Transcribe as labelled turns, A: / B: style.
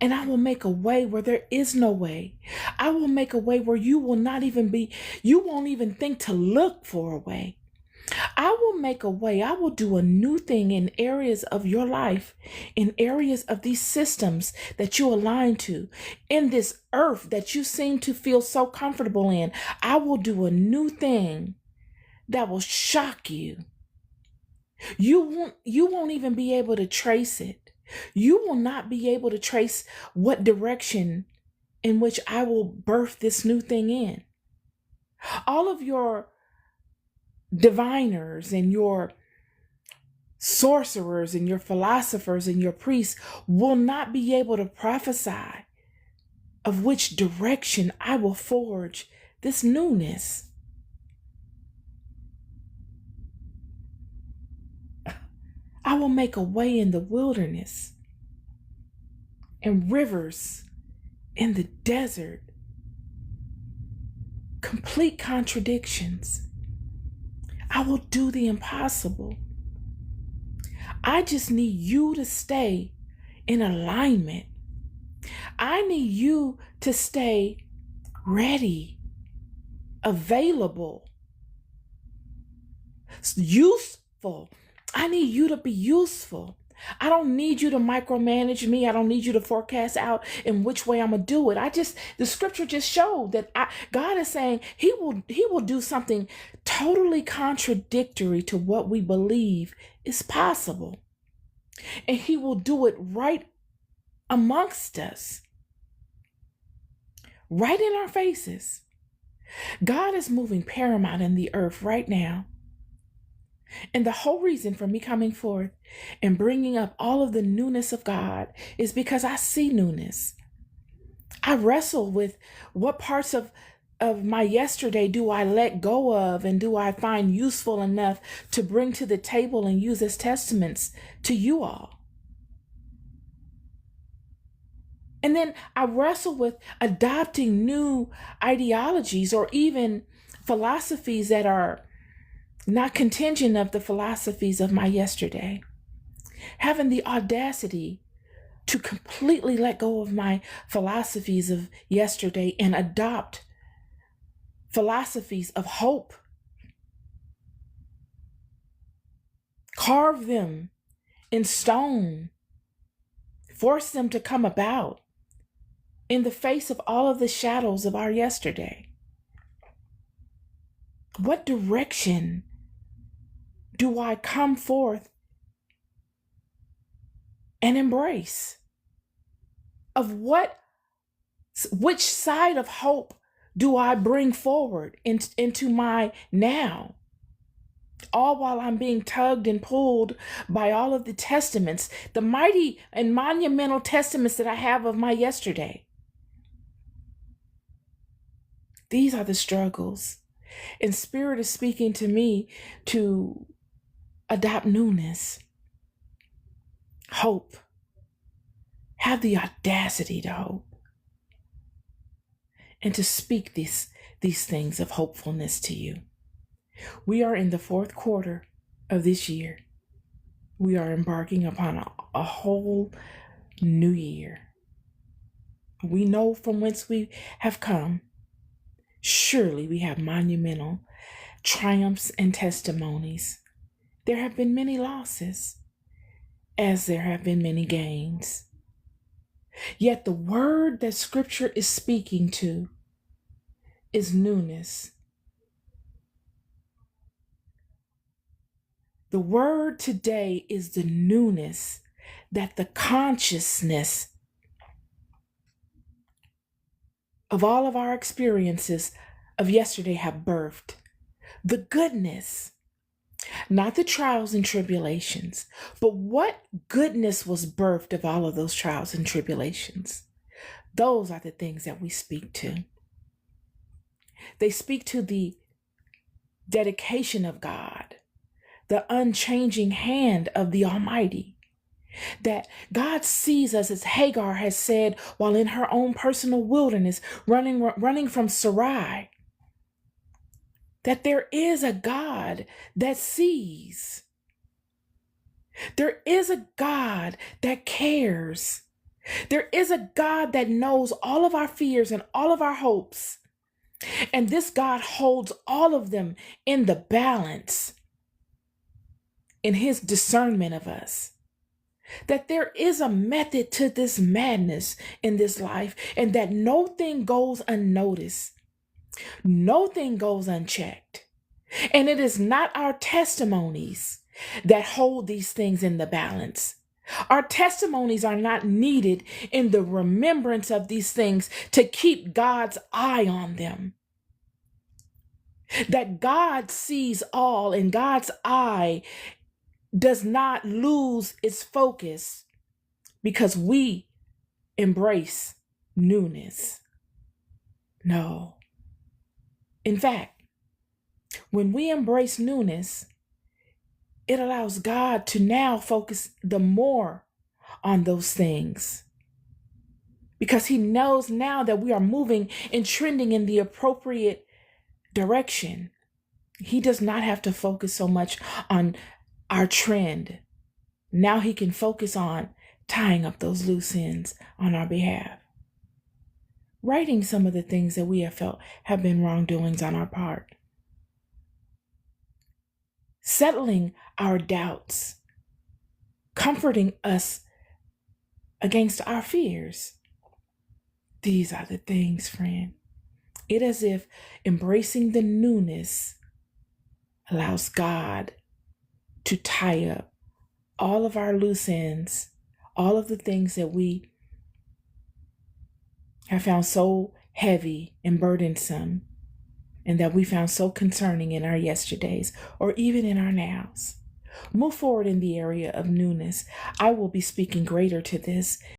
A: And I will make a way where there is no way. I will make a way where you won't even think to look for a way. I will make a way. I will do a new thing in areas of your life, in areas of these systems that you align to, in this earth that you seem to feel so comfortable in. I will do a new thing that will shock you. You won't even be able to trace it. You will not be able to trace what direction in which I will birth this new thing in. All of your diviners and your sorcerers and your philosophers and your priests will not be able to prophesy of which direction I will forge this newness. I will make a way in the wilderness and rivers in the desert. Complete contradictions. I will do the impossible. I just need you to stay in alignment. I need you to stay ready, available, useful. I need you to be useful. I don't need you to micromanage me. I don't need you to forecast out in which way I'm going to do it. The scripture just showed that God is saying he will do something totally contradictory to what we believe is possible. And he will do it right amongst us, right in our faces. God is moving paramount in the earth right now. And the whole reason for me coming forth and bringing up all of the newness of God is because I see newness. I wrestle with what parts of my yesterday do I let go of and do I find useful enough to bring to the table and use as testaments to you all. And then I wrestle with adopting new ideologies or even philosophies that are not contingent of the philosophies of my yesterday. Having the audacity to completely let go of my philosophies of yesterday and adopt philosophies of hope. Carve them in stone. Force them to come about in the face of all of the shadows of our yesterday. What direction do I come forth and embrace? Of which side of hope do I bring forward into my now? All while I'm being tugged and pulled by all of the testaments, the mighty and monumental testaments that I have of my yesterday. These are the struggles. And Spirit is speaking to me to adopt newness, hope, have the audacity to hope, and to speak these things of hopefulness to you. We are in the fourth quarter of this year. We are embarking upon a whole new year. We know from whence we have come. Surely we have monumental triumphs and testimonies. There have been many losses, as there have been many gains. Yet the word that Scripture is speaking to is newness. The word today is the newness that the consciousness of all of our experiences of yesterday have birthed. The goodness, not the trials and tribulations, but what goodness was birthed of all of those trials and tribulations. Those are the things that we speak to. They speak to the dedication of God, the unchanging hand of the Almighty, that God sees us, as Hagar has said while in her own personal wilderness, running from Sarai, that there is a God that sees. There is a God that cares. There is a God that knows all of our fears and all of our hopes. And this God holds all of them in the balance in his discernment of us. That there is a method to this madness in this life, and that no thing goes unnoticed. No thing goes unchecked. And it is not our testimonies that hold these things in the balance. Our testimonies are not needed in the remembrance of these things to keep God's eye on them. That God sees all, and God's eye does not lose its focus because we embrace newness. No. In fact, when we embrace newness, it allows God to now focus the more on those things, because he knows now that we are moving and trending in the appropriate direction. He does not have to focus so much on our trend. Now he can focus on tying up those loose ends on our behalf, righting some of the things that we have felt have been wrongdoings on our part, settling our doubts, comforting us against our fears. These are the things, friend. It is as if embracing the newness allows God to tie up all of our loose ends, all of the things that we have found so heavy and burdensome, and that we found so concerning in our yesterdays or even in our nows. Move forward in the area of newness. I will be speaking greater to this